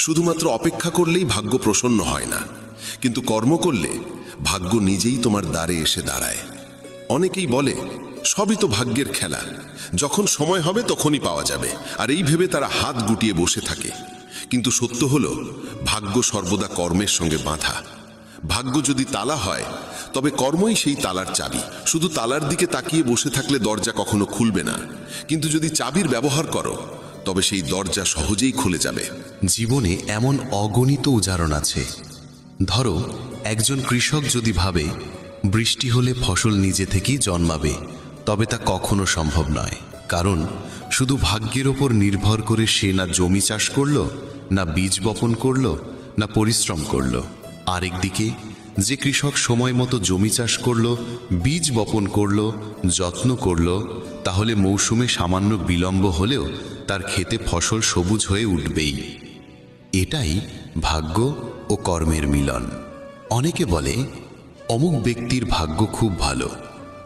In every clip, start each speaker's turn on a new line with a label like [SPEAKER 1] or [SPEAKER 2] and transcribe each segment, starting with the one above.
[SPEAKER 1] শুধুমাত্র অপেক্ষা করলেই ভাগ্য প্রসন্ন হয় না, কিন্তু কর্ম করলে ভাগ্য নিজেই তোমার দ্বারে এসে দাঁড়ায়। অনেকেই বলে সবই তো ভাগ্যের খেলা, যখন সময় হবে তখনই পাওয়া যাবে, আর এই ভেবে তারা হাত গুটিয়ে বসে থাকে। কিন্তু সত্য হলো, ভাগ্য সর্বদা কর্মের সঙ্গে বাঁধা। ভাগ্য যদি তালা হয়, তবে কর্মই সেই তালার চাবি। শুধু তালার দিকে তাকিয়ে বসে থাকলে দরজা কখনো খুলবে না, কিন্তু যদি চাবির ব্যবহার করো, তবে সেই দরজা সহজেই খুলে যাবে।
[SPEAKER 2] জীবনে এমন অগণিত উদাহরণ আছে। ধরো, একজন কৃষক যদি ভাবে বৃষ্টি হলে ফসল নিজে থেকেই জন্মাবে, তবে তা কখনো সম্ভব নয়। কারণ শুধু ভাগ্যের ওপর নির্ভর করে সে না জমি চাষ করলো, না বীজ বপন করলো, না পরিশ্রম করলো। আরেকদিকে যে কৃষক সময় মতো জমি চাষ করলো, বীজ বপন করলো, যত্ন করলো, তাহলে মৌসুমে সামান্য বিলম্ব হলেও তার ক্ষেতে ফসল সবুজ হয়ে উঠবেই। এটাই ভাগ্য ও কর্মের মিলন। অনেকে বলে অমুক ব্যক্তির ভাগ্য খুব ভালো,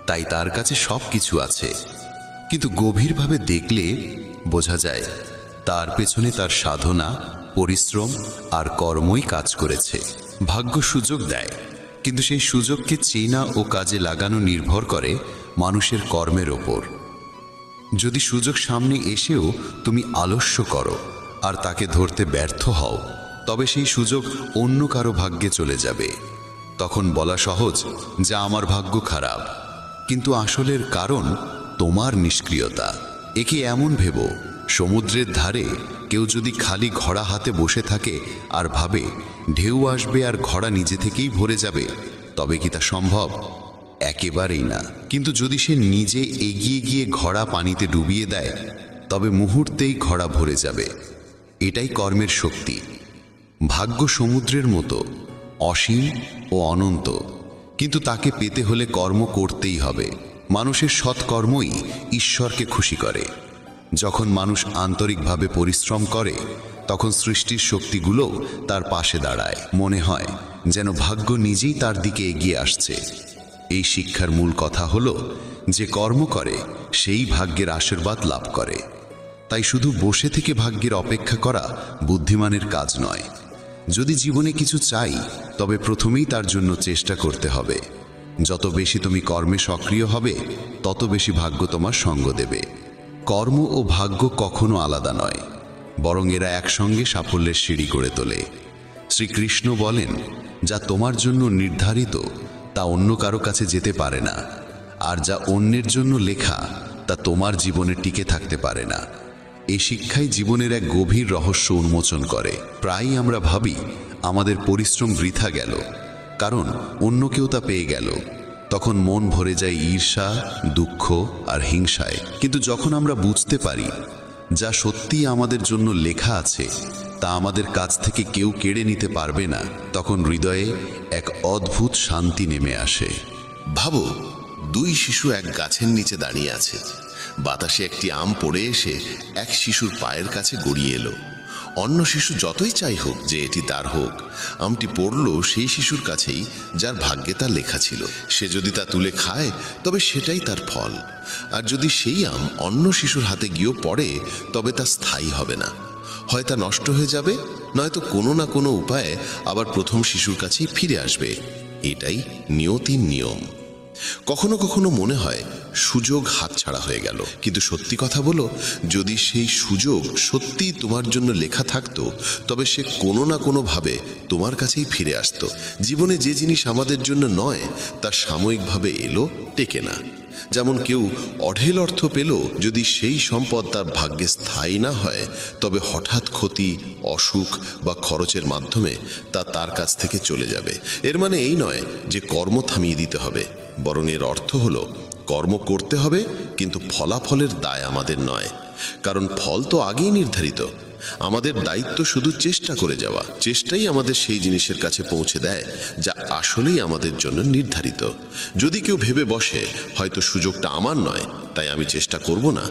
[SPEAKER 2] তাই তার কাছে সব কিছু আছে, কিন্তু গভীরভাবে দেখলে বোঝা যায় তার পেছনে তার সাধনা, পরিশ্রম আর কর্মই কাজ করেছে। ভাগ্য সুযোগ দেয়, কিন্তু সেই সুযোগকে চেনা ও কাজে লাগানো নির্ভর করে মানুষের কর্মের ওপর। যদি সুযোগ সামনে এসেও তুমি আলস্য করো আর তাকে ধরতে ব্যর্থ হও, তবে সেই সুযোগ অন্য কারো ভাগ্যে চলে যাবে। তখন বলা সহজ যে আমার ভাগ্য খারাপ, কিন্তু আসলের কারণ তোমার নিষ্ক্রিয়তা। একে এমন ভেবো, সমুদ্রের ধারে কেউ যদি খালি ঘোড়া হাতে বসে থাকে আর ভাবে ঢেউ আসবে আর ঘোড়া নিজে থেকেই ভরে যাবে, তবে কি তা সম্ভব? একেবারেই না। কিন্তু যদি সে নিজে এগিয়ে গিয়ে ঘোড়া পানিতে ডুবিয়ে দেয়, তবে মুহূর্তেই ঘোড়া ভরে যাবে। এটাই কর্মের শক্তি। ভাগ্য সমুদ্রের মতো অসীম ও অনন্ত, কিন্তু তাকে পেতে হলে কর্ম করতেই হবে। মানুষের সৎকর্মই ঈশ্বরকে খুশি করে। যখন মানুষ আন্তরিকভাবে পরিশ্রম করে, তখন সৃষ্টির শক্তিগুলোও তার পাশে দাঁড়ায়। মনে হয় যেন ভাগ্য নিজেই তার দিকে এগিয়ে আসছে। এই শিক্ষার মূল কথা হলো যে কর্ম করে সেই ভাগ্যের আশীর্বাদ লাভ করে। তাই শুধু বসে থেকে ভাগ্যের অপেক্ষা করা বুদ্ধিমানের কাজ নয়। যদি জীবনে কিছু চাই, তবে প্রথমেই তার জন্য চেষ্টা করতে হবে। যত বেশি তুমি কর্মে সক্রিয় হবে, তত বেশি ভাগ্য তোমার সঙ্গ দেবে। কর্ম ও ভাগ্য কখনো আলাদা নয়, বরং এরা একসঙ্গে সাফল্যের সিঁড়ি করে তোলে। শ্রীকৃষ্ণ বলেন, যা তোমার জন্য নির্ধারিত তা অন্য কারো কাছে যেতে পারে না, আর যা অন্যের জন্য লেখা তা তোমার জীবনে টিকে থাকতে পারে না। এই শিক্ষাই জীবনের এক গভীর রহস্য উন্মোচন করে। প্রায়ই আমরা ভাবি আমাদের পরিশ্রম বৃথা গেল, কারণ অন্য কেউ তা পেয়ে গেল। তখন মন ভরে যায় ঈর্ষা, দুঃখ আর হিংসায়। কিন্তু যখন আমরা বুঝতে পারি যা সত্যিই আমাদের জন্য লেখা আছে তা আমাদের কাছ থেকে কেউ কেড়ে নিতে পারবে না, তখন হৃদয়ে এক অদ্ভুত শান্তি নেমে আসে।
[SPEAKER 1] ভাবো, দুই শিশু এক গাছের নিচে দাঁড়িয়ে আছে। বাতাসে একটি আম পড়ে এসে এক শিশুর পায়ের কাছে গড়িয়ে এলো। অন্য শিশু যতই চাই হোক যে এটি তার হোক, আমটি পড়ল সেই শিশুর কাছেই যার ভাগ্যে তা লেখা ছিল। সে যদি তা তুলে খায়, তবে সেটাই তার ফল। আর যদি সেই আম অন্য শিশুর হাতে গিয়েও পড়ে, তবে তা স্থায়ী হবে না। হয় তা নষ্ট হয়ে যাবে, নয়তো কোনো না কোনো উপায়ে আবার প্রথম শিশুর কাছেই ফিরে আসবে। এটাই নিয়তির নিয়ম। কখনো কখনো মনে হয় সুযোগ হাতছাড়া হয়ে গেল, কিন্তু সত্যি কথা বলো, যদি সেই সুযোগ সত্যিই তোমার জন্য লেখা থাকতো, তবে সে কোনো না কোনোভাবে তোমার কাছেই ফিরে আসতো। জীবনে যে জিনিস আমাদের জন্য নয়, তা সাময়িকভাবে এলো, টেকে না। যেমন কেউ অঢেল অর্থ পেল, যদি সেই সম্পদ তার ভাগ্যে স্থায়ী না হয়, তবে হঠাৎ ক্ষতি, অসুখ বা খরচের মাধ্যমে তা তার কাছ থেকে চলে যাবে। এর মানে এই নয় যে কর্ম থামিয়ে দিতে হবে, বরং এর অর্থ হলো কর্ম করতে হবে, কিন্তু ফলাফলের দায় আমাদের নয়। কারণ ফল তো আগেই নির্ধারিত। আমাদের দায়িত্ব শুধু চেষ্টা করে যাওয়া। চেষ্টাই আমাদের সেই জিনিসের কাছে পৌঁছে দেয় যা আসলেই আমাদের জন্য নির্ধারিত। যদি কেউ ভেবে বসে হয়তো সুযোগটা আমার নয়, তাই আমি চেষ্টা করব না,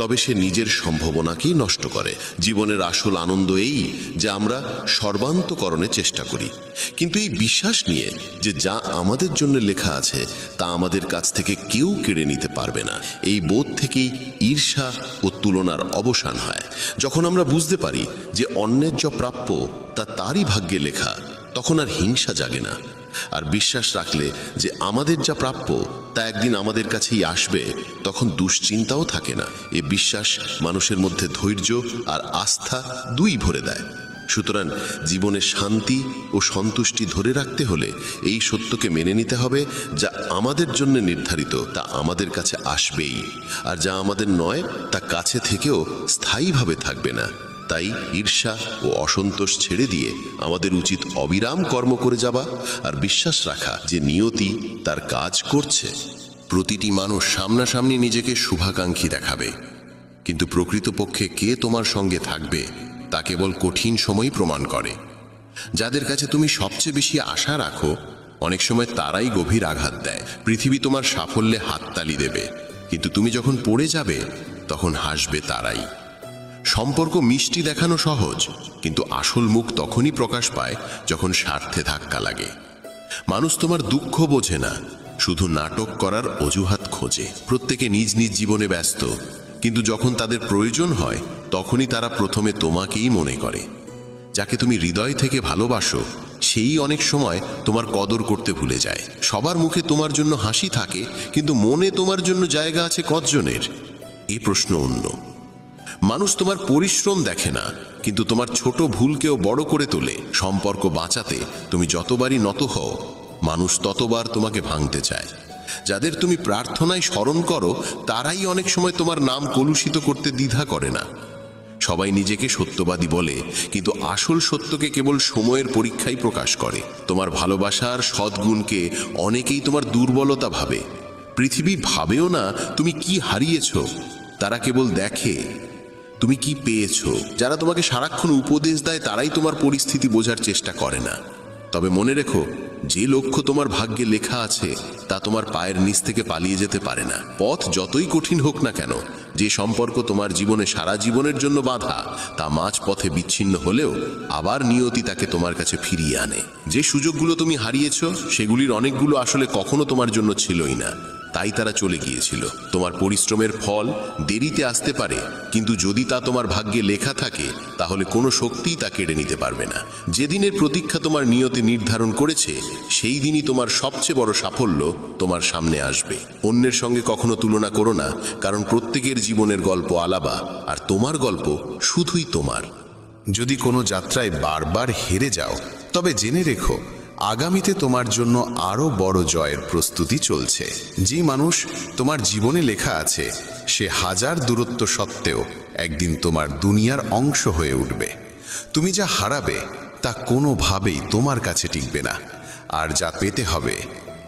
[SPEAKER 1] তবে সে নিজের সম্ভাবনাকেই নষ্ট করে। জীবনের আসল আনন্দ এই যে আমরা সর্বান্তকরণে চেষ্টা করি, কিন্তু এই বিশ্বাস নিয়ে যে যা আমাদের জন্য লেখা আছে তা আমাদের কাছ থেকে কেউ কেড়ে নিতে পারবে না। এই বোধ থেকেই ঈর্ষা ও তুলনার অবসান হয়। যখন আমরা বুঝতে বুঝতে পারি যে অন্যের যা প্রাপ্য তা তারই ভাগ্যে লেখা, তখন আর হিংসা জাগে না। আর বিশ্বাস রাখলে যে আমাদের যা প্রাপ্য তা একদিন আমাদের কাছেই আসবে, তখন দুশ্চিন্তাও থাকে না। এ বিশ্বাস মানুষের মধ্যে ধৈর্য আর আস্থা দুই ভরে দেয়। সুতরাং জীবনে শান্তি ও সন্তুষ্টি ধরে রাখতে হলে এই সত্যকে মেনে নিতে হবে, যা আমাদের জন্য নির্ধারিত তা আমাদের কাছে আসবেই, আর যা আমাদের নয় তা কাছে থেকেও স্থায়ীভাবে থাকবে না। তাই ঈর্ষা ও অসন্তোষ ছেড়ে দিয়ে আমাদের উচিত অবিরাম কর্ম করে যাওয়া আর বিশ্বাস রাখা যে নিয়তি তার কাজ করছে। প্রতিটি মানুষ সামনাসামনি নিজেকে শুভাকাঙ্ক্ষী দেখাবে, কিন্তু প্রকৃতপক্ষে কে তোমার সঙ্গে থাকবে তা কেবল কঠিন সময়ই প্রমাণ করে। যাদের কাছে তুমি সবচেয়ে বেশি আশা রাখো, অনেক সময় তারাই গভীর আঘাত দেয়। পৃথিবী তোমার সাফল্যে হাততালি দেবে, কিন্তু তুমি যখন পড়ে যাবে তখন হাসবে তারাই। সম্পর্ক মিষ্টি দেখানো সহজ, কিন্তু আসল মুখ তখনই প্রকাশ পায় যখন স্বার্থে ধাক্কা লাগে। মানুষ তোমার দুঃখ বোঝে না, শুধু নাটক করার অজুহাত খোঁজে। প্রত্যেকে নিজ নিজ জীবনে ব্যস্ত, কিন্তু যখন তাদের প্রয়োজন হয় তখনই তারা প্রথমে তোমাকেই মনে করে। যাকে তুমি হৃদয় থেকে ভালোবাসো সেই অনেক সময় তোমার কদর করতে ভুলে যায়। সবার মুখে তোমার জন্য হাসি থাকে, কিন্তু মনে তোমার জন্য জায়গা আছে কতজনের? এই প্রশ্ন অন্য। মানুষ তোমার পরিশ্রম দেখে না, কিন্তু তোমার ছোট ভুলকেও বড় করে তোলে। সম্পর্ক বাঁচাতে তুমি যতবারই নত হও, মানুষ ততবার তোমাকে ভাঙতে চায়। যাদের তুমি প্রার্থনায় স্মরণ করো তারাই অনেক সময় তোমার নাম কলুষিত করতে দ্বিধা করে না। সবাই নিজেকে সত্যবাদী বলে, কিন্তু আসল সত্যকে কেবল সময়ের পরীক্ষাই প্রকাশ করে। তোমার ভালোবাসার সদ্গুণকে অনেকেই তোমার দুর্বলতা ভাবে। পৃথিবী ভাবেও না তুমি কি হারিয়েছ, তারা কেবল দেখে তুমি কি পেয়েছো। যারা তোমাকে সারাক্ষণ উপদেশ দেয় তারাই তোমার পরিস্থিতি বোঝার চেষ্টা করে না। তবে মনে রেখো, যে লক্ষ্য তোমার ভাগ্যে লেখা আছে তা তোমার পায়ের নিচ থেকে পালিয়ে যেতে পারে না। পথ যতই কঠিন হোক না কেন, যে সম্পর্ক তোমার জীবনে সারা জীবনের জন্য বাধা, তা মাঝ পথে বিচ্ছিন্ন হলেও আবার নিয়তি তাকে তোমার কাছে ফিরিয়ে আনে। যে সুযোগগুলো তুমি হারিয়েছো সেগুলির অনেকগুলো আসলে কখনো তোমার জন্য ছিলই না, তাই তারা চলে গিয়েছিল। তোমার পরিশ্রমের ফল দেরিতে আসতে পারে, কিন্তু যদি তা তোমার ভাগ্যে লেখা থাকে তাহলে কোনো শক্তিই তা কেড়ে নিতে পারবে না। যেদিনের প্রতীক্ষা তোমার নিয়তি নির্ধারণ করেছে সেই দিনই তোমার সবচেয়ে বড় সাফল্য তোমার সামনে আসবে। অন্যের সঙ্গে কখনো তুলনা করো না, কারণ প্রত্যেকের জীবনের গল্প আলাদা, আর তোমার গল্প শুধুই তোমার।
[SPEAKER 2] যদি কোনো যাত্রায় বারবার হেরে যাও, তবে জেনে রেখো আগামীতে তোমার জন্য আরো বড় জয়ের প্রস্তুতি চলছে। যে মানুষ তোমার জীবনে লেখা আছে সে হাজার দূরত্ব সত্ত্বেও একদিন তোমার দুনিয়ার অংশ হয়ে উঠবে। তুমি যা হারাবে তা কোনোভাবেই তোমার কাছে টিকবে না, আর যা পেতে হবে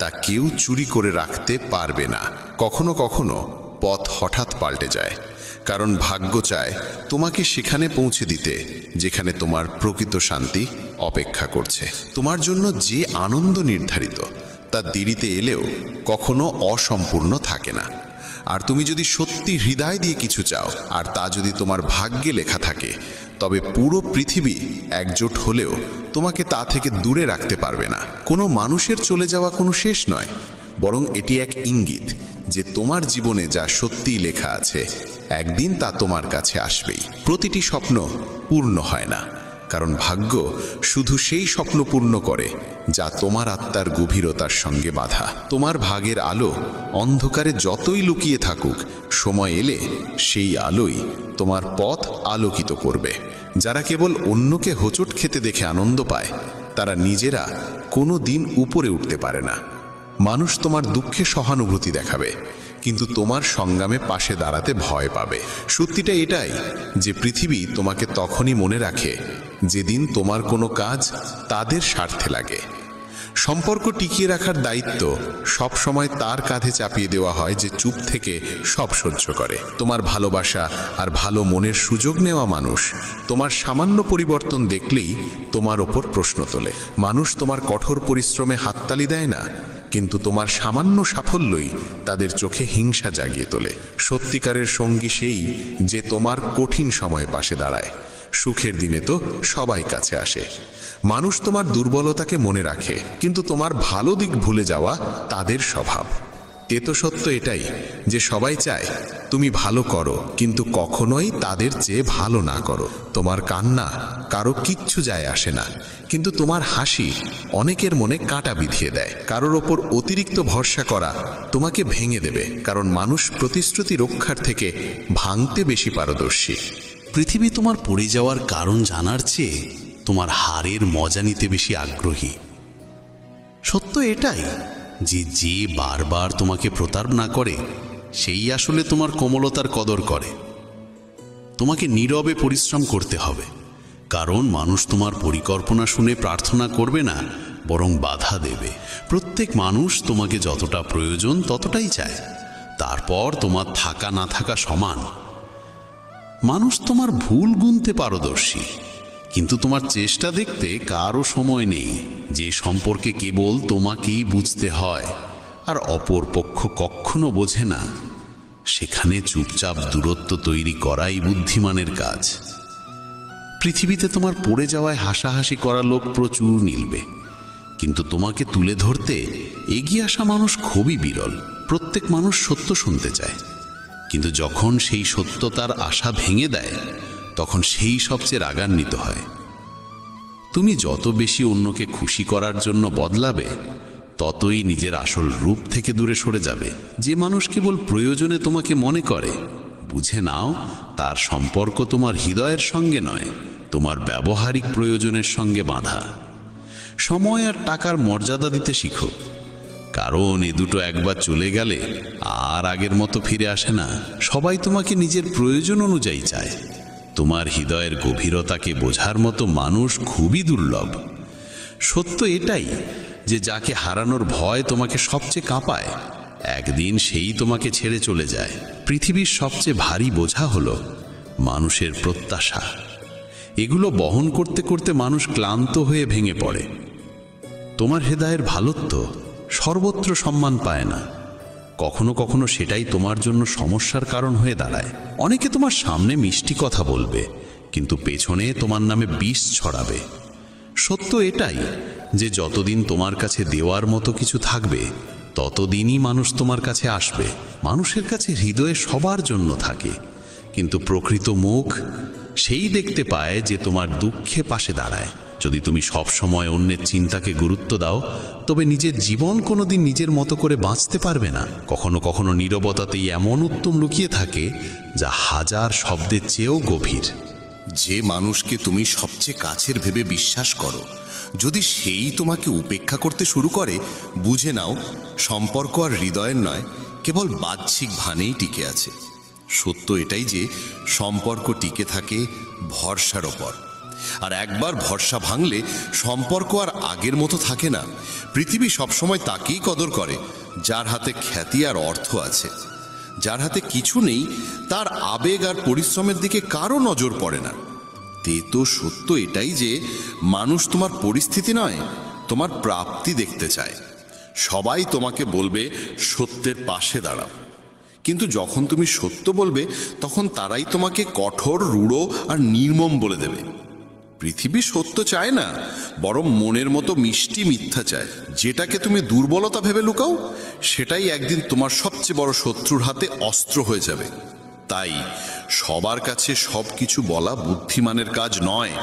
[SPEAKER 2] তা কেউ চুরি করে রাখতে পারবে না। কখনো কখনো পথ হঠাৎ পাল্টে যায়, কারণ ভাগ্য চায় তোমাকে সেখানে পৌঁছে দিতে যেখানে তোমার প্রকৃত শান্তি অপেক্ষা করছে। তোমার জন্য যে আনন্দ নির্ধারিত তা দেরিতে এলেও কখনো অসম্পূর্ণ থাকে না। আর তুমি যদি সত্যি হৃদয় দিয়ে কিছু চাও, আর তা যদি তোমার ভাগ্যে লেখা থাকে, তবে পুরো পৃথিবী একজোট হলেও তোমাকে তা থেকে দূরে রাখতে পারবে না। কোনো মানুষের চলে যাওয়া কোনো শেষ নয়, বরং এটি এক ইঙ্গিত যে তোমার জীবনে যা সত্যিই লেখা আছে একদিন তা তোমার কাছে আসবেই। প্রতিটি স্বপ্ন পূর্ণ হয় না, কারণ ভাগ্য শুধু সেই স্বপ্ন পূর্ণ করে যা তোমার আত্মার গভীরতার সঙ্গে বাঁধা। তোমার ভাগের আলো অন্ধকারে যতই লুকিয়ে থাকুক, সময় এলে সেই আলোই তোমার পথ আলোকিত করবে। যারা কেবল অন্যকে হোঁচট খেতে দেখে আনন্দ পায়, তারা নিজেরা কোনো দিন উপরে উঠতে পারে না। মানুষ তোমার দুঃখে সহানুভূতি দেখাবে, কিন্তু তোমার সংগ্রামে পাশে দাঁড়াতে ভয় পাবে। সত্যিটা এটাই যে পৃথিবী তোমাকে তখনই মনে রাখে যেদিন তোমার কোনো কাজ তাদের স্বার্থে লাগে। সম্পর্ক টিকিয়ে রাখার দায়িত্ব সব সময় তার কাঁধে চাপিয়ে দেওয়া হয় যে চুপ থেকে সব সহ্য করে। তোমার ভালোবাসা আর ভালো মনের সুযোগ নেওয়া মানুষ তোমার সামান্য পরিবর্তন দেখলেই তোমার ওপর প্রশ্ন তোলে। মানুষ তোমার কঠোর পরিশ্রমে হাততালি দেয় না, কিন্তু তোমার সামান্য সাফল্যই তাদের চোখে হিংসা জাগিয়ে তোলে। সত্যিকারের সঙ্গী সেই যে তোমার কঠিন সময়ে পাশে দাঁড়ায়। সুখের দিনে তো সবাই কাছে আসে। মানুষ তোমার দুর্বলতাকে মনে রাখে, কিন্তু তোমার ভালো দিক ভুলে যাওয়া তাদের স্বভাব। তেতো সত্য এটাই যে সবাই চায় তুমি ভালো করো, কিন্তু কখনোই তাদের চেয়ে ভালো না করো। তোমার কান্না কারো কিচ্ছু যায় আসে না, কিন্তু তোমার হাসি অনেকের মনে কাঁটা বিঁধিয়ে দেয়। কারোর ওপর অতিরিক্ত ভরসা করা তোমাকে ভেঙে দেবে, কারণ মানুষ প্রতিশ্রুতি রক্ষার থেকে ভাঙতে বেশি পারদর্শী।
[SPEAKER 3] পৃথিবী তোমার পড়ে যাওয়ার কারণ জানার চেয়ে তোমার হারের মজা নিতে বেশি আগ্রহী। সত্য এটাই যে যে বারবার তোমাকে প্রতারণা করে সেই আসলে তোমার কোমলতার কদর করে। তোমাকে নীরবে পরিশ্রম করতে হবে, কারণ মানুষ তোমার পরিকল্পনা শুনে প্রার্থনা করবে না, বরং বাধা দেবে। প্রত্যেক মানুষ তোমাকে যতটা প্রয়োজন ততটাই চায়, তারপর তোমার থাকা না থাকা সমান। মানুষ তোমার ভুল গুনতে পারদর্শী, কিন্তু তোমার চেষ্টা দেখতে কারও সময় নেই। যে সম্পর্কে কেবল তোমাকেই বুঝতে হয় আর অপর পক্ষ কখনো বোঝে না, সেখানে চুপচাপ দূরত্ব তৈরি করাই বুদ্ধিমানের কাজ। পৃথিবীতে তোমার পড়ে যাওয়ায় হাসাহাসি করা লোক প্রচুর মিলবে, কিন্তু তোমাকে তুলে ধরতে এগিয়ে আসা মানুষ খুবই বিরল। প্রত্যেক মানুষ সত্য শুনতে চায়, কিন্তু যখন সেই সত্য তার আশা ভেঙে দেয়, তখন সেই সবচেয়ে রাগান্বিত হয়। তুমি যত বেশি অন্যকে খুশি করার জন্য বদলাবে, ততই নিজের আসল রূপ থেকে দূরে সরে যাবে। যে মানুষ কেবল প্রয়োজনে তোমাকে মনে করে, বুঝে নাও তার সম্পর্ক তোমার হৃদয়ের সঙ্গে নয়, তোমার ব্যবহারিক প্রয়োজনের সঙ্গে বাঁধা। সময় আর টাকার মর্যাদা দিতে শিখো, কারণ এ দুটো একবার চলে গেলে আর আগের মতো ফিরে আসে না। সবাই তোমাকে নিজের প্রয়োজন অনুযায়ী চায়। তোমার হৃদয়ের গভীরতাকে বোঝার মতো মানুষ খুবই দুর্লভ। সত্য এটাই যে যাকে হারানোর ভয় তোমাকে সবচেয়ে কাঁপায়, একদিন সেই তোমাকে ছেড়ে চলে যায়। পৃথিবীর সবচেয়ে ভারী বোঝা হলো মানুষের প্রত্যাশা। এগুলো বহন করতে করতে মানুষ ক্লান্ত হয়ে ভেঙে পড়ে। তোমার হৃদয়ের ভালোত্ব সর্বত্র সম্মান পায় না, কখনো কখনো সেটাই তোমার জন্য সমস্যার কারণ হয়ে দাঁড়ায়। অনেকে তোমার সামনে মিষ্টি কথা বলবে, কিন্তু পেছনে তোমার নামে বিষ ছড়াবে। সত্য এটাই যে যতদিন তোমার কাছে দেওয়ার মতো কিছু থাকবে, ততদিনই মানুষ তোমার কাছে আসবে। মানুষের কাছে হৃদয়ে সবার জন্য থাকে, কিন্তু প্রকৃত মুখ সেই দেখতে পায় যে তোমার দুঃখে পাশে দাঁড়ায়। যদি তুমি সব সময় অন্যের চিন্তাকে গুরুত্ব দাও, তবে নিজের জীবন কোনোদিন নিজের মতো করে বাঁচতে পারবে না। কখনো কখনো নীরবতাতেই এমন উত্তম লুকিয়ে থাকে যা হাজার শব্দের চেয়েও গভীর।
[SPEAKER 4] যে মানুষকে তুমি সবচেয়ে কাছের ভেবে বিশ্বাস করো, যদি সেই তোমাকে উপেক্ষা করতে শুরু করে, বুঝে নাও সম্পর্ক আর হৃদয়ের নয়, কেবল বাহ্যিক ভানেই টিকে আছে। সত্য এটাই যে সম্পর্ক টিকে থাকে ভরসার ওপর, আর একবার ভরসা ভাঙলে সম্পর্ক আর আগের মতো থাকে না। পৃথিবী সবসময় তাকেই কদর করে যার হাতে খ্যাতি আর অর্থ আছে। যার হাতে কিছু নেই, তার আবেগ আর পরিশ্রমের দিকে কারো নজর পড়ে না। তেতো সত্য এটাই যে মানুষ তোমার পরিস্থিতি নয়, তোমার প্রাপ্তি দেখতে চায়। সবাই তোমাকে বলবে সত্যের পাশে দাঁড়াও, কিন্তু যখন তুমি সত্য বলবে, তখন তারাই তোমাকে কঠোর, রূঢ় আর নির্মম বলে দেবে। পৃথিবী সত্য চায় না, বরং মনের মতো মিষ্টি মিথ্যা চায়। যেটাকে তুমি দুর্বলতা ভেবে লুকাও, সেটাই একদিন তোমার সবচেয়ে বড় শত্রুর হাতে অস্ত্র হয়ে যাবে। তাই সবার কাছে সব কিছু বলা বুদ্ধিমানের কাজ নয়,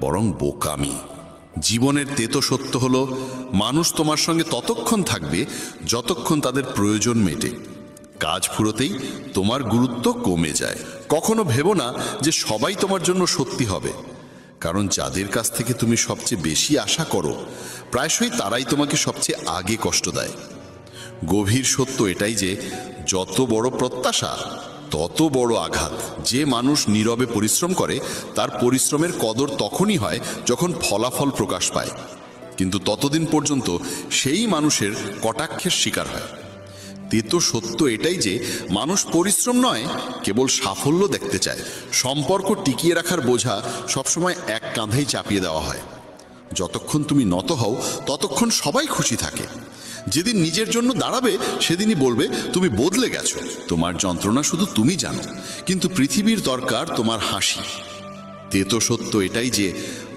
[SPEAKER 4] বরং বোকামি। জীবনের তেতো সত্য হলো মানুষ তোমার সঙ্গে ততক্ষণ থাকবে যতক্ষণ তাদের প্রয়োজন মেটে। কাজ ফুরোতেই তোমার গুরুত্ব কমে যায়। কখনো ভেবো না যে সবাই তোমার জন্য সত্যি হবে, কারণ যাদের কাছ থেকে তুমি সবচেয়ে বেশি আশা করো, প্রায়শই তারাই তোমাকে সবচেয়ে আগে কষ্ট দেয়। গভীর সত্য এটাই যে যত বড় প্রত্যাশা, তত বড় আঘাত। যে মানুষ নীরবে পরিশ্রম করে, তার পরিশ্রমের কদর তখনই হয় যখন ফলাফল প্রকাশ পায়, কিন্তু ততদিন পর্যন্ত সেই মানুষের কটাক্ষের শিকার হয়। তেতো সত্য এটাই যে মানুষ পরিশ্রম নয়, কেবল সাফল্য দেখতে চায়। সম্পর্ক টিকিয়ে রাখার বোঝা সবসময় এক কাঁধেই চাপিয়ে দেওয়া হয়। যতক্ষণ তুমি নত হও, ততক্ষণ সবাই খুশি থাকে। যেদিন নিজের জন্য দাঁড়াবে, সেদিনই বলবে তুমি বদলে গেছো। তোমার যন্ত্রণা শুধু তুমি জানো, কিন্তু পৃথিবীর দরকার তোমার হাসি। তেতো সত্য এটাই যে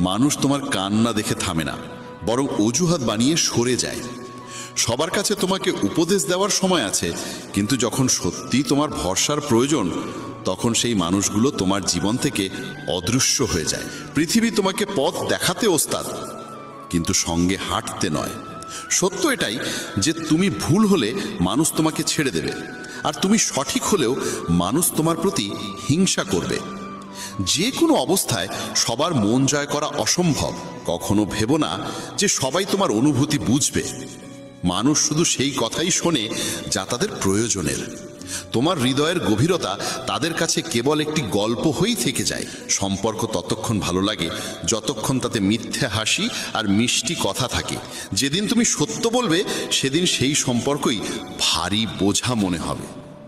[SPEAKER 4] মানুষ তোমার কান্না দেখে থামে না, বরং অজুহাত বানিয়ে সরে যায়।
[SPEAKER 5] সবার কাছে তোমাকে উপদেশ দেওয়ার সময় আছে, কিন্তু যখন সত্যি তোমার ভরসার প্রয়োজন তখন সেই মানুষগুলো তোমার জীবন থেকে অদৃশ্য হয়ে যায়। পৃথিবী তোমাকে পথ দেখাতে ওস্তাদ, কিন্তু সঙ্গে হাঁটতে নয়। সত্য এটাই যে তুমি ভুল হলে মানুষ তোমাকে ছেড়ে দেবে, আর তুমি সঠিক হলেও মানুষ তোমার প্রতি হিংসা করবে। যে কোনো অবস্থায় সবার মন জয় করা অসম্ভব। কখনো ভেবো না যে সবাই তোমার অনুভূতি বুঝবে। মানুষ শুধু সেই কথাই শোনে যা তাদের প্রয়োজনের। তোমার হৃদয়ের গভীরতা তাদের কাছে কেবল একটি গল্প হয়েই থেকে যায়। সম্পর্ক ততক্ষণ ভালো লাগে যতক্ষণ তাতে মিথ্যে হাসি আর মিষ্টি কথা থাকে। যেদিন তুমি সত্য বলবে সেদিন সেই সম্পর্কই ভারী বোঝা মনে হবে।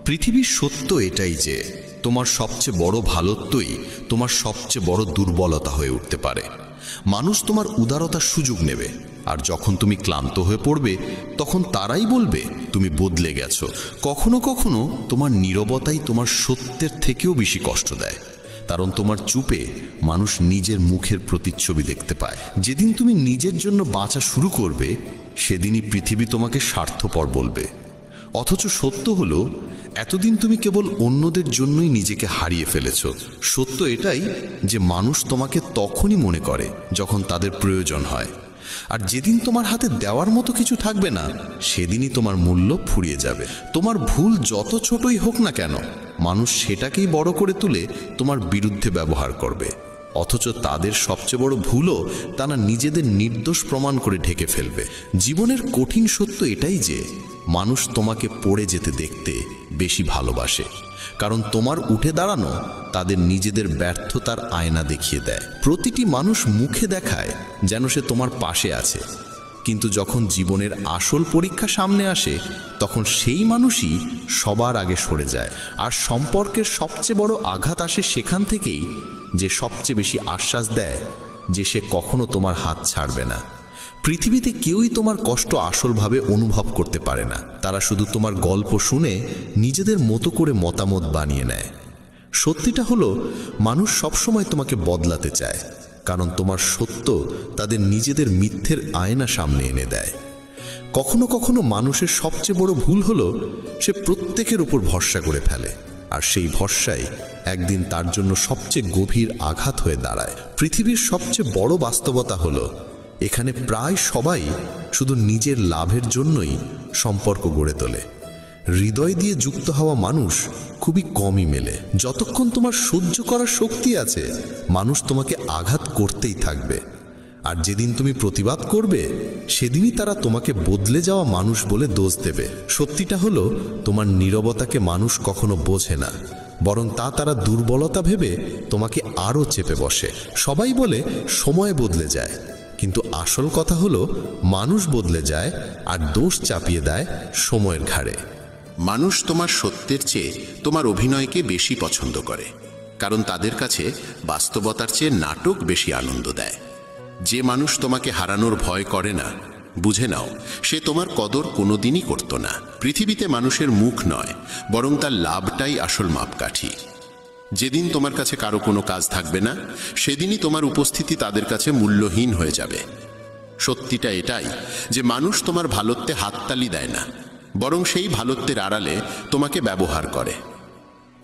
[SPEAKER 6] পৃথিবীর সত্য এটাই যে তোমার সবচেয়ে বড় ভালোত্বই তোমার সবচেয়ে বড় দুর্বলতা হয়ে উঠতে পারে। মানুষ তোমার উদারতার সুযোগ নেবে, আর যখন তুমি ক্লান্ত হয়ে পড়বে তখন তারাই বলবে তুমি বদলে গেছো। কখনো কখনো তোমার নীরবতাই তোমার সত্যের থেকেও বেশি কষ্ট দেয়, কারণ তোমার চুপে মানুষ নিজের মুখের প্রতিচ্ছবি দেখতে পায়। যেদিন তুমি নিজের জন্য বাঁচা শুরু করবে সেদিনই পৃথিবী তোমাকে স্বার্থপর বলবে। অথচ সত্য হলো এতদিন তুমি কেবল অন্যদের জন্যই নিজেকে হারিয়ে ফেলেছ। সত্য এটাই যে মানুষ তোমাকে তখনই মনে করে যখন তাদের প্রয়োজন হয়, আর যেদিন তোমার হাতে দেওয়ার মতো কিছু থাকবে না সেদিনই তোমার মূল্য ফুরিয়ে যাবে। তোমার ভুল যত ছোটই হোক না কেন, মানুষ সেটাকেই বড় করে তুলে তোমার বিরুদ্ধে ব্যবহার করবে। অথচ তাদের সবচেয়ে বড় ভুলও তারা নিজেদের নির্দোষ প্রমাণ করে ঢেকে ফেলবে। জীবনের কঠিন সত্য এটাই যে মানুষ তোমাকে পড়ে যেতে দেখতে বেশি ভালোবাসে, কারণ তোমার উঠে দাঁড়ানো তাদের নিজেদের ব্যর্থতার আয়না দেখিয়ে দেয়। প্রতিটি মানুষ মুখে দেখায় যেন সে তোমার পাশে আছে, কিন্তু যখন জীবনের আসল পরীক্ষা সামনে আসে তখন সেই মানুষই সবার আগে সরে যায়। আর সম্পর্কের সবচেয়ে বড় আঘাত আসে সেখান থেকেই যে সবচেয়ে বেশি আশ্বাস দেয় যে সে কখনো তোমার হাত ছাড়বে না। পৃথিবীতে কেউই তোমার কষ্ট আসলভাবে অনুভব করতে পারে না। তারা শুধু তোমার গল্প শুনে নিজেদের মতো করে মতামত বানিয়ে নেয়। সত্যিটা হলো মানুষ সবসময় তোমাকে বদলাতে চায়, কারণ তোমার সত্য তাদের নিজেদের মিথ্যের আয়না সামনে এনে দেয়। কখনো কখনো মানুষের সবচেয়ে বড় ভুল হলো সে প্রত্যেকের উপর ভরসা করে ফেলে, আর সেই ভরসাই একদিন তার জন্য সবচেয়ে গভীর আঘাত হয়ে দাঁড়ায়। পৃথিবীর সবচেয়ে বড় বাস্তবতা হলো এখানে প্রায় সবাই শুধু নিজের লাভের জন্যই সম্পর্ক গড়ে তোলে। হৃদয় দিয়ে যুক্ত হওয়া মানুষ খুবই কমই মেলে। যতক্ষণ তোমার সহ্য করার শক্তি আছে মানুষ তোমাকে আঘাত করতেই থাকবে, আর যেদিন তুমি প্রতিবাদ করবে সেদিনই তারা তোমাকে বদলে যাওয়া মানুষ বলে দোষ দেবে। সত্যিটা হলো তোমার নীরবতাকে মানুষ কখনো বোঝে না, বরং তারা দুর্বলতা ভেবে তোমাকে আরও চেপে বসে। সবাই বলে সময় বদলে যায়, কিন্তু আসল কথা হলো মানুষ বদলে যায় আর দোষ চাপিয়ে দেয় সময়ের ঘাড়ে।
[SPEAKER 1] মানুষ তোমার সত্যের চেয়ে তোমার অভিনয়কে বেশি পছন্দ করে, কারণ তাদের কাছে বাস্তবতার চেয়ে নাটক বেশি আনন্দ দেয়। যে মানুষ তোমাকে হারানোর ভয় করে না, বুঝে নাও সে তোমার কদর কোনোদিনই করত না। পৃথিবীতে মানুষের মুখ নয়, বরং তার লাভটাই আসল মাপকাঠি। যেদিন তোমার কাছে কারো কোনো কাজ থাকবে না সেদিনই তোমার উপস্থিতি তাদের কাছে মূল্যহীন হয়ে যাবে। সত্যিটা এটাই যে মানুষ তোমার ভালোত্বে হাততালি দেয় না, বরং সেই ভালোত্বের আড়ালে তোমাকে ব্যবহার করে।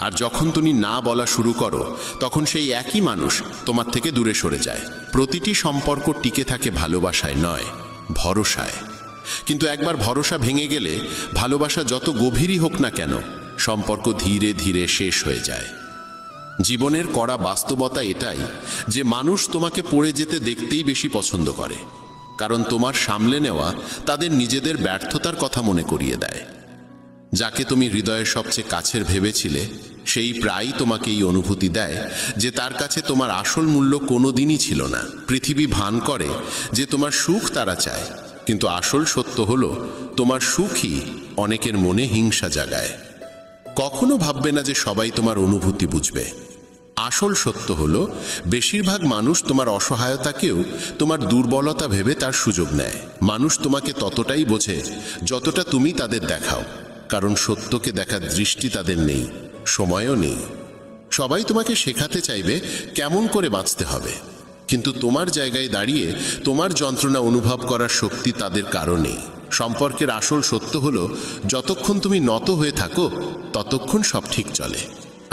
[SPEAKER 1] আর যখন তুমি না বলা শুরু করো তখন সেই একই মানুষ তোমার থেকে দূরে সরে যায়। প্রতিটি সম্পর্ক টিকে থাকে ভালোবাসায় নয়, ভরসায়। কিন্তু একবার ভরসা ভেঙে গেলে ভালোবাসা যত গভীরই হোক না কেন সম্পর্ক ধীরে ধীরে শেষ হয়ে যায়। জীবনের কড়া বাস্তবতা এটাই যে মানুষ তোমাকে পড়ে যেতে দেখতেই বেশি পছন্দ করে, কারণ তোমার সামলে নেওয়া তাদের নিজেদের ব্যর্থতার কথা মনে করিয়ে দেয়। যাকে তুমি হৃদয়ের সবচেয়ে কাছের ভেবেছিলে সেই প্রায়ই তোমাকে এই অনুভূতি দেয় যে তার কাছে তোমার আসল মূল্য কোনোদিনই ছিল না। পৃথিবী ভান করে যে তোমার সুখ তারা চায়, কিন্তু আসল সত্য হলো তোমার সুখই অনেকের মনে হিংসা জাগায়। কখনো ভাববে না যে সবাই তোমার অনুভূতি বুঝবে। আসল সত্য হলো বেশিরভাগ মানুষ তোমার অসহায়তাকেও তোমার দুর্বলতা ভেবে তার সুযোগ নেয়। মানুষ তোমাকে ততটাই বোঝে যতটা তুমি তাদের দেখাও, কারণ সত্যকে দেখার দৃষ্টি তাদের নেই, সময়ও নেই। সবাই তোমাকে শেখাতে চাইবে কেমন করে বাঁচতে হবে, কিন্তু তোমার জায়গায় দাঁড়িয়ে তোমার যন্ত্রণা অনুভব করার শক্তি তাদের কারো নেই। সম্পর্কের আসল সত্য হলো, যতক্ষণ তুমি নত হয়ে থাকো ততক্ষণ সব ঠিক চলে,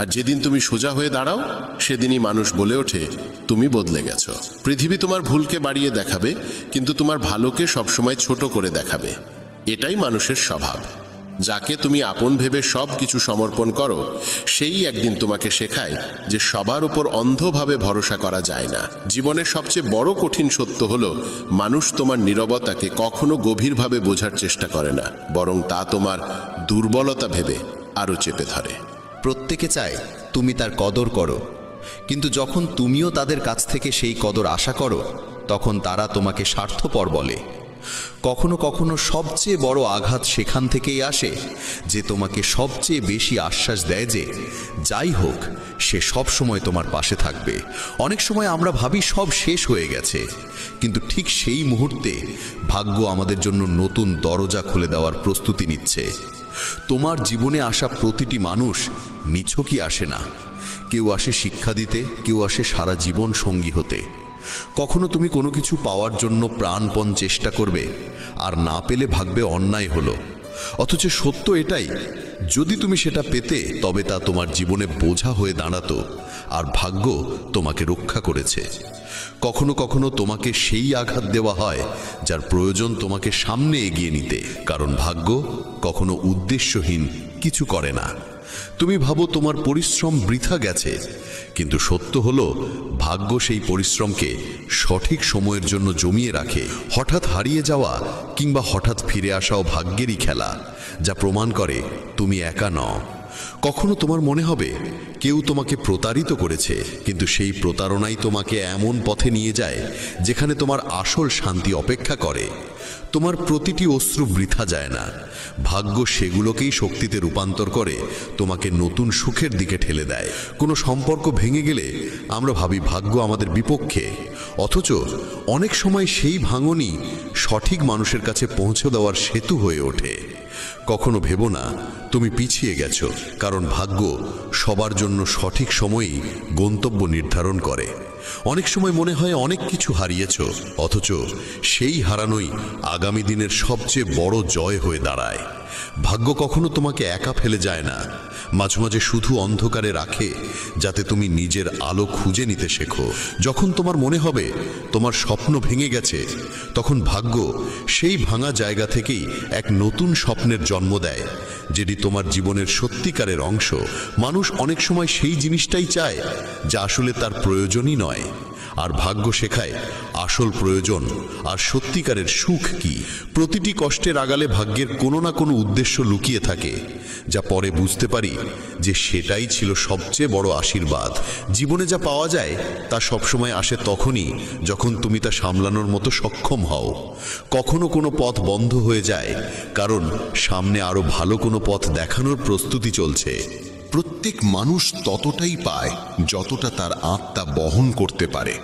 [SPEAKER 1] আর যেদিন তুমি সোজা হয়ে দাঁড়াও সেদিনই মানুষ বলে ওঠে তুমি বদলে গেছো। পৃথিবী তোমার ভুলকে বাড়িয়ে দেখাবে, কিন্তু তোমার ভালোকে সবসময় ছোট করে দেখাবে। এটাই মানুষের স্বভাব। যাকে তুমি আপন ভেবে সব কিছু সমর্পণ করো, সেই একদিন তোমাকে শেখায় যে সবার উপর অন্ধভাবে ভরসা করা যায় না। জীবনের সবচেয়ে বড় কঠিন সত্য হলো, মানুষ তোমার নীরবতাকে কখনো গভীরভাবে বোঝার চেষ্টা করে না, বরং তা তোমার দুর্বলতা ভেবে আরও চেপে ধরে।
[SPEAKER 6] প্রত্যেকে চায় তুমি তার কদর করো, কিন্তু যখন তুমিও তাদের কাছ থেকে সেই কদর আশা করো, তখন তারা তোমাকে স্বার্থপর বলে। কখনো কখনো সবচেয়ে বড় আঘাত সেখান থেকেই আসে যে তোমাকে সবচেয়ে বেশি আশ্বাস দেয় যে যাই হোক সে সব সময় তোমার পাশে থাকবে। অনেক সময় আমরা ভাবি সব শেষ হয়ে গেছে, কিন্তু ঠিক সেই মুহূর্তে ভাগ্য আমাদের জন্য নতুন দরজা খুলে দেওয়ার প্রস্তুতি নিচ্ছে। তোমার জীবনে আসা প্রতিটি মানুষ নিছকই আসে না। কেউ আসে শিক্ষা দিতে, কেউ আসে সারা জীবন সঙ্গী হতে। কখনো তুমি কোনো কিছু পাওয়ার জন্য প্রাণপণ চেষ্টা করবে, আর না পেলে ভাববে অন্যায় হলো। অথচ সত্য এটাই, যদি তুমি সেটা পেতে তবে তা তোমার জীবনে বোঝা হয়ে দাঁড়াতো, আর ভাগ্য তোমাকে রক্ষা করেছে। কখনো কখনো তোমাকে সেই আঘাত দেওয়া হয় যার প্রয়োজন তোমাকে সামনে এগিয়ে নিতে, কারণ ভাগ্য কখনো উদ্দেশ্যহীন কিছু করে না। তুমি ভাবো তোমার পরিশ্রম বৃথা গেছে, কিন্তু সত্য হলো ভাগ্য সেই পরিশ্রমকে সঠিক সময়ের জন্য জমিয়ে রাখে। হঠাৎ হারিয়ে যাওয়া কিংবা হঠাৎ ফিরে আসাও ভাগ্যেরই খেলা, যা প্রমাণ করে তুমি একা নও। কখনো তোমার মনে হবে কেউ তোমাকে প্রতারিত করেছে, কিন্তু সেই প্রতারণাই তোমাকে এমন পথে নিয়ে যায় যেখানে তোমার আসল শান্তি অপেক্ষা করে। তোমার প্রতিটি অশ্রু বৃথা যায় না, ভাগ্য সেগুলোকেই শক্তিতে রূপান্তর করে তোমাকে নতুন সুখের দিকে ঠেলে দেয়। কোনো সম্পর্ক ভেঙে গেলে আমরা ভাবি ভাগ্য আমাদের বিপক্ষে, অথচ অনেক সময় সেই ভাঙনই সঠিক মানুষের কাছে পৌঁছে দেওয়ার সেতু হয়ে ওঠে। কখনো ভেবো না তুমি পিছিয়ে গেছো, কারণ ভাগ্য সবার জন্য সঠিক সময়েই গন্তব্য নির্ধারণ করে। অনেক সময় মনে হয় অনেক কিছু হারিয়েছ, অথচ সেই হারানোই আগামী দিনের সবচেয়ে বড় জয় হয়ে দাঁড়ায়। ভাগ্য কখনো তোমাকে একা ফেলে যায় না, মাঝে মাঝে শুধু অন্ধকারে রাখে যাতে তুমি নিজের আলো খুঁজে নিতে শেখো। যখন তোমার মনে হবে তোমার স্বপ্ন ভেঙে গেছে, তখন ভাগ্য সেই ভাঙা জায়গা থেকেই এক নতুন স্বপ্নের জন্ম দেয়, যেটি তোমার জীবনের সত্যিকারের অংশ। মানুষ অনেক সময় সেই জিনিসটাই চায় যা আসলে তার প্রয়োজনই নয়, আর ভাগ্য শেখায় আসল প্রয়োজন আর সত্যিকারের সুখ কি। প্রতিটি কষ্টের আড়ালে ভাগ্যের কোনো না কোনো উদ্দেশ্য লুকিয়ে থাকে, যা পরে বুঝতে পারি যে সেটাই ছিল সবচেয়ে বড় আশীর্বাদ। জীবনে যা পাওয়া যায় তা সবসময় আসে তখনই যখন তুমি তা সামলানোর মতো সক্ষম হও। কখনো কোনো পথ বন্ধ হয়ে যায় কারণ সামনে আরো ভালো কোনো পথ দেখানোর প্রস্তুতি চলছে।
[SPEAKER 4] প্রত্যেক মানুষ ততটাই পায় যতটা তার আত্মা বহন করতে পারে,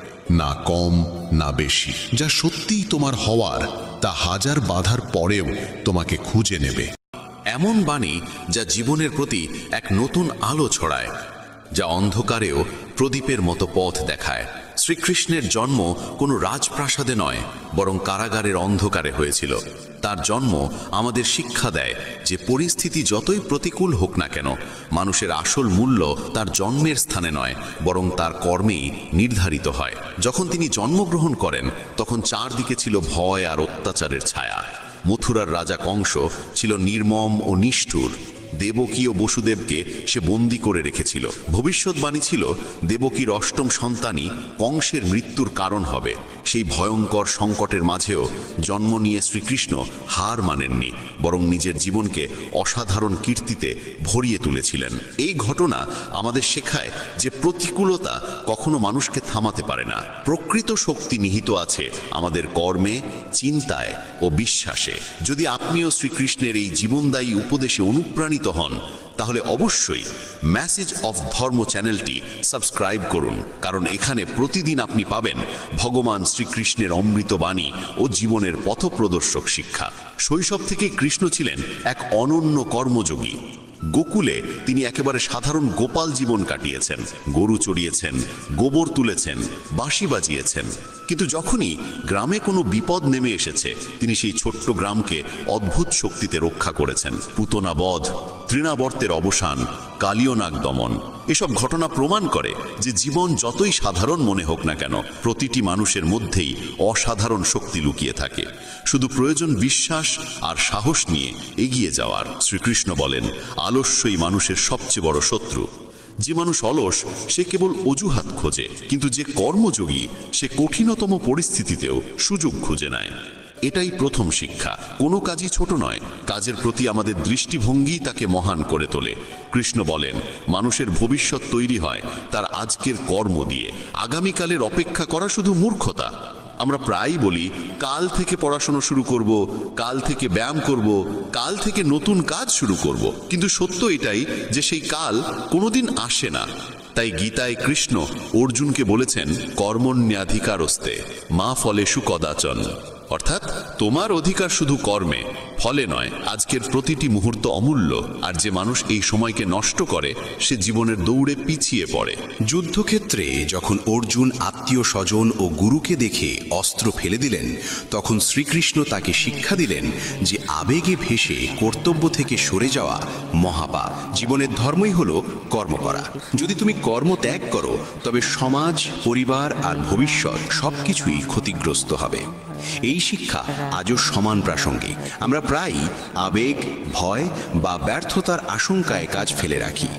[SPEAKER 4] না কম না বেশি। যা সত্যিই তোমার হওয়ার তা হাজার বাধার পরেও তোমাকে খুঁজে নেবে।
[SPEAKER 2] এমন বাণী যা জীবনের প্রতি এক নতুন আলো ছড়ায়, যা অন্ধকারেও প্রদীপের মতো পথ দেখায়। শ্রীকৃষ্ণের জন্ম কোনো রাজপ্রাসাদে নয়, বরং কারাগারের অন্ধকারে হয়েছিল। তার জন্ম আমাদের শিক্ষা দেয় যে পরিস্থিতি যতই প্রতিকূল হোক না কেন, মানুষের আসল মূল্য তার জন্মের স্থানে নয়, বরং তার কর্মেই নির্ধারিত হয়। যখন তিনি জন্মগ্রহণ করেন তখন চারদিকে ছিল ভয় আর অত্যাচারের ছায়া। মথুরার রাজা কংস ছিল নির্মম ও নিষ্ঠুর। দেবকী ও বসুদেবকে সে বন্দী করে রেখেছিল। ভবিষ্যৎবাণী ছিল দেবকীর অষ্টম সন্তানই কংসের মৃত্যুর কারণ হবে। সেই ভয়ঙ্কর সংকটের মাঝেও জন্ম নিয়ে শ্রীকৃষ্ণ হার মানেননি, বরং নিজের জীবনকে অসাধারণ কীর্তিতে ভরিয়ে তুলেছিলেন। এই ঘটনা আমাদের শেখায় যে প্রতিকূলতা কখনো মানুষকে থামাতে পারে না। প্রকৃত শক্তি নিহিত আছে আমাদের কর্মে, চিন্তায় ও বিশ্বাসে। যদি আপনিও শ্রীকৃষ্ণের এই জীবনদায়ী উপদেশে অনুপ্রাণিত হন, তাহলে অবশ্যই মেসেজ অফ ধর্ম চ্যানেলটি সাবস্ক্রাইব করুন, কারণ এখানে প্রতিদিন আপনি পাবেন ভগবান শ্রীকৃষ্ণের অমৃত বাণী ও জীবনের পথপ্রদর্শক শিক্ষা। শৈশব থেকে কৃষ্ণ ছিলেন এক অনন্য কর্মযোগী।
[SPEAKER 1] গোকুলে তিনি একেবারে সাধারণ গোপাল জীবন কাটিয়েছেন, গরু চড়িয়েছেন, গোবর তুলেছেন, বাঁশি বাজিয়েছেন। কিন্তু যখনই গ্রামে কোনো বিপদ নেমে এসেছে, তিনি সেই ছোট্ট গ্রামকে অদ্ভুত শক্তিতে রক্ষা করেছেন। পুতনা বধ, তৃণাবর্তের অবসান, কালীয়নাগ দমন, এসব ঘটনা প্রমাণ করে যে জীবন যতই সাধারণ মনে হোক না কেন, প্রতিটি মানুষের মধ্যেই অসাধারণ শক্তি লুকিয়ে থাকে। শুধু প্রয়োজন বিশ্বাস আর সাহস নিয়ে এগিয়ে যাওয়ার। শ্রীকৃষ্ণ বলেন, আলস্যই মানুষের সবচেয়ে বড় শত্রু। যে মানুষ অলস সে কেবল অজুহাত খোঁজে, কিন্তু যে কর্মযোগী সে কঠিনতম পরিস্থিতিতেও সুযোগ খুঁজে নেয়। এটাই প্রথম শিক্ষা। কোনো কাজই ছোট নয়, কাজের প্রতি আমাদের দৃষ্টিভঙ্গি তাকে মহান করে তোলে। কৃষ্ণ বলেন, মানুষের ভবিষ্যৎ তৈরি হয় তার আজকের কর্ম দিয়ে। আগামীকালের অপেক্ষা করা শুধু মূর্খতা। আমরা প্রায়ই বলি, কাল থেকে পড়াশোনা শুরু করব, কাল থেকে ব্যায়াম করব, কাল থেকে নতুন কাজ শুরু করব। কিন্তু সত্য এটাই যে সেই কাল কোনোদিন আসে না। তাই গীতায় কৃষ্ণ অর্জুনকে বলেছেন, কর্মণ্যাধিকারস্তে মা ফলেষু কদাচন। অর্থাৎ তোমার অধিকার শুধু কর্মে, ফলে নয়। আজকের প্রতিটি মুহূর্ত অমূল্য, আর যে মানুষ এই সময়কে নষ্ট করে সে জীবনের দৌড়ে পিছিয়ে পড়ে।
[SPEAKER 3] যুদ্ধক্ষেত্রে যখন অর্জুন আত্মীয় স্বজন ও গুরুকে দেখে অস্ত্র ফেলে দিলেন, তখন শ্রীকৃষ্ণ তাকে শিক্ষা দিলেন যে আবেগে ভেসে কর্তব্য থেকে সরে যাওয়া মহাপাপ। জীবনের ধর্মই হলো কর্ম করা। যদি তুমি কর্ম ত্যাগ করো, তবে সমাজ, পরিবার আর ভবিষ্যৎ সবকিছুই ক্ষতিগ্রস্ত হবে। এই শিক্ষা আজও সমান প্রাসঙ্গিক। আমরা প্রায়ই আবেগ, ভয় বা ব্যর্থতার আশঙ্কায় কাজ ফেলে রাখি,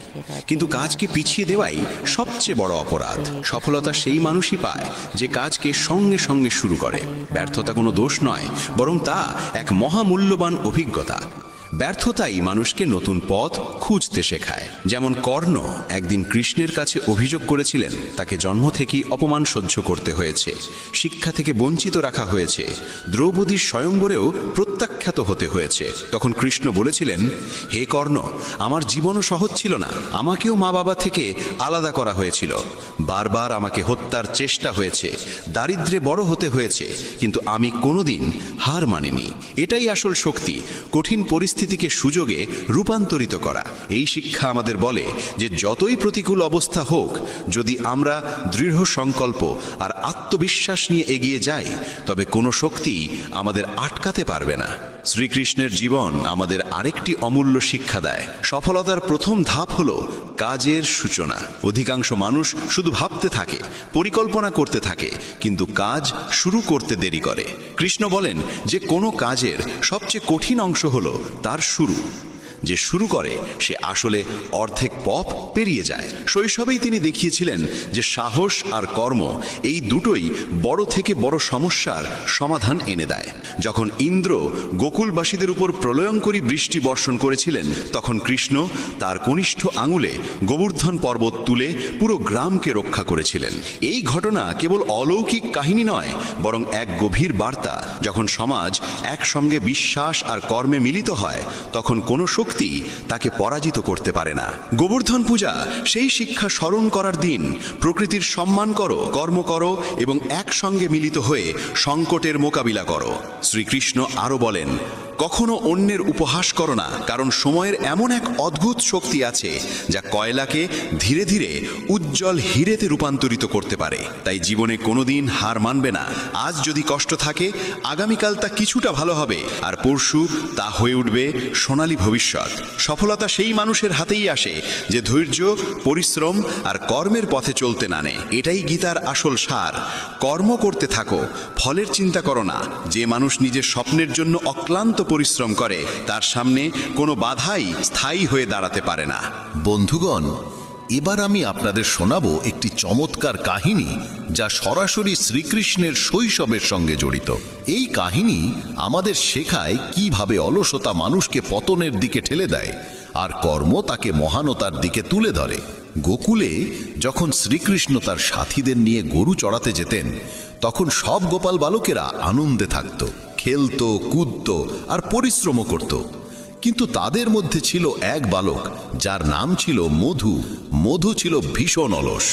[SPEAKER 3] কিন্তু কাজকে পিছিয়ে দেওয়াই সবচেয়ে বড় অপরাধ। সফলতা সেই মানুষই পায় যে কাজকে সঙ্গে সঙ্গে শুরু করে। ব্যর্থতা কোনো দোষ নয়, বরং তা এক মহামূল্যবান অভিজ্ঞতা। ব্যর্থতাই মানুষকে নতুন পথ খুঁজতে শেখায়। যেমন কর্ণ একদিন কৃষ্ণের কাছে অভিযোগ করেছিলেন, তাকে জন্ম থেকেই অপমান সহ্য করতে হয়েছে, শিক্ষা থেকে বঞ্চিত রাখা হয়েছে, দ্রৌপদীর স্বয়ংবরেও প্রত্যাখ্যাত হতে হয়েছে। তখন কৃষ্ণ বলেছিলেন, হে কর্ণ, আমার জীবনও সহজ ছিল না, আমাকেও মা বাবা থেকে আলাদা করা হয়েছিল, বারবার আমাকে হত্যার চেষ্টা হয়েছে, দারিদ্র্যে বড় হতে হয়েছে, কিন্তু আমি কোনোদিন হার মানিনি। এটাই আসল শক্তি, কঠিন পরিস্থিতিকে সুযোগে রূপান্তরিত করা। এই শিক্ষা আমাদের বলে যে যতই প্রতিকূল অবস্থা হোক, যদি আমরা দৃঢ় সংকল্প আর আত্মবিশ্বাস নিয়ে এগিয়ে যাই, তবে কোনো শক্তি আমাদের আটকাতে পারবে না। শ্রীকৃষ্ণের জীবন আমাদের আরেকটি অমূল্য শিক্ষা দেয়। সফলতার প্রথম ধাপ হলো কাজের সূচনা। অধিকাংশ মানুষ শুধু ভাবতে থাকে, পরিকল্পনা করতে থাকে, কিন্তু কাজ শুরু করতে দেরি করে। কৃষ্ণ বলেন যে কোনো কাজের সবচেয়ে কঠিন অংশ হলো তার শুরু। যে শুরু করে সে আসলে অর্ধেক পথ পেরিয়ে যায়। শৈশবেই তিনি দেখিয়েছিলেন যে সাহস আর কর্ম এই দুটোই বড় থেকে বড় সমস্যার সমাধান এনে দেয়। যখন ইন্দ্র গোকুলবাসীদের উপর প্রলয়ঙ্করী বৃষ্টি বর্ষণ করেছিলেন, তখন কৃষ্ণ তার কনিষ্ঠ আঙুলে গোবর্ধন পর্বত তুলে পুরো গ্রামকে রক্ষা করেছিলেন। এই ঘটনা কেবল অলৌকিক কাহিনী নয়, বরং এক গভীর বার্তা। যখন সমাজ একসঙ্গে বিশ্বাস আর কর্মে মিলিত হয়, তখন কোনো শক্তি তাকে পরাজিত করতে পারে না। গোবর্ধন পূজা সেই শিক্ষা স্মরণ করার দিন। প্রকৃতির সম্মান করো, কর্ম করো এবং একসঙ্গে মিলিত হয়ে সংকটের মোকাবিলা করো। শ্রীকৃষ্ণ আরো বলেন, কখনো অন্যের উপহাস করো না, কারণ সময়ের এমন এক অদ্ভুত শক্তি আছে যা কয়লাকে ধীরে ধীরে উজ্জ্বল হীরেতে রূপান্তরিত করতে পারে। তাই জীবনে কোনোদিন হার মানবে না। আজ যদি কষ্ট থাকে, আগামীকাল তা কিছুটা ভালো হবে, আর পরশু তা হয়ে উঠবে সোনালী ভবিষ্যৎ। সফলতা সেই মানুষের হাতেই আসে যে ধৈর্য, পরিশ্রম আর কর্মের পথে চলতে নানে। এটাই গীতার আসল সার। কর্ম করতে থাকো, ফলের চিন্তা করো না। যে মানুষ নিজের স্বপ্নের জন্য অক্লান্ত পরিশ্রম করে, তার সামনে কোনো বাধাই স্থায়ী হয়ে দাঁড়াতে পারে না।
[SPEAKER 6] বন্ধুগণ, এবার আমি আপনাদের শোনাবো একটি চমৎকার কাহিনী, যা সরাসরি শ্রীকৃষ্ণের শৈশবের সঙ্গে জড়িত। এই কাহিনী আমাদের শেখায় কিভাবে অলসতা মানুষকে পতনের দিকে ঠেলে দেয় আর কর্ম তাকে মহানতার দিকে তুলে ধরে। গোকুলে যখন শ্রীকৃষ্ণ তার সাথীদের নিয়ে গরু চড়াতে যেতেন, তখন সব গোপাল বালকেরা আনন্দে থাকত, খেলতো, কুদতো আর পরিশ্রমও করত। কিন্তু তাদের মধ্যে ছিল এক বালক যার নাম ছিল মধু। মধু ছিল ভীষণ অলস।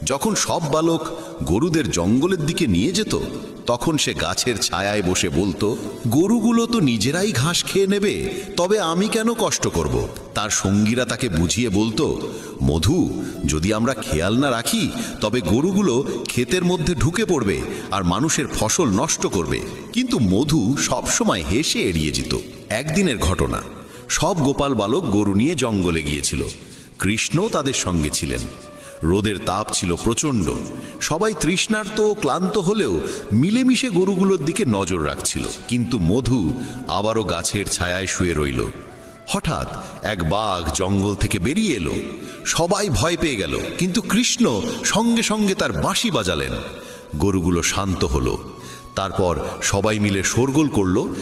[SPEAKER 1] যখন সব বালক গরুদের জঙ্গলের দিকে নিয়ে যেত তখন সে গাছের ছায়ায় বসে বলতো, গরুগুলো তো নিজেরাই ঘাস খেয়ে নেবে, তবে আমি কেন কষ্ট করব? তার সঙ্গীরা তাকে বুঝিয়ে বলতো, মধু, যদি আমরা খেয়াল না রাখি তবে গরুগুলো ক্ষেতের মধ্যে ঢুকে পড়বে আর মানুষের ফসল নষ্ট করবে। কিন্তু মধু সবসময় হেসে এড়িয়ে যেত। একদিনের ঘটনা, সব গোপাল বালক গরু নিয়ে জঙ্গলে গিয়েছিল। কৃষ্ণ তাদের সঙ্গে ছিলেন। রোদের তাপ ছিল প্রচণ্ড। সবাই তৃষ্ণার্ত ও ক্লান্ত হলেও মিলেমিশে গরুগুলোর দিকে নজর রাখছিল। কিন্তু মধু আবারও গাছের ছায়ায় শুয়ে রইল। হঠাৎ এক বাঘ জঙ্গল থেকে বেরিয়ে এলো। সবাই ভয় পেয়ে গেল, কিন্তু কৃষ্ণ সঙ্গে সঙ্গে তার বাঁশি বাজালেন। গরুগুলো শান্ত হলো। তারপর সবাই মিলে শোরগোল করলো,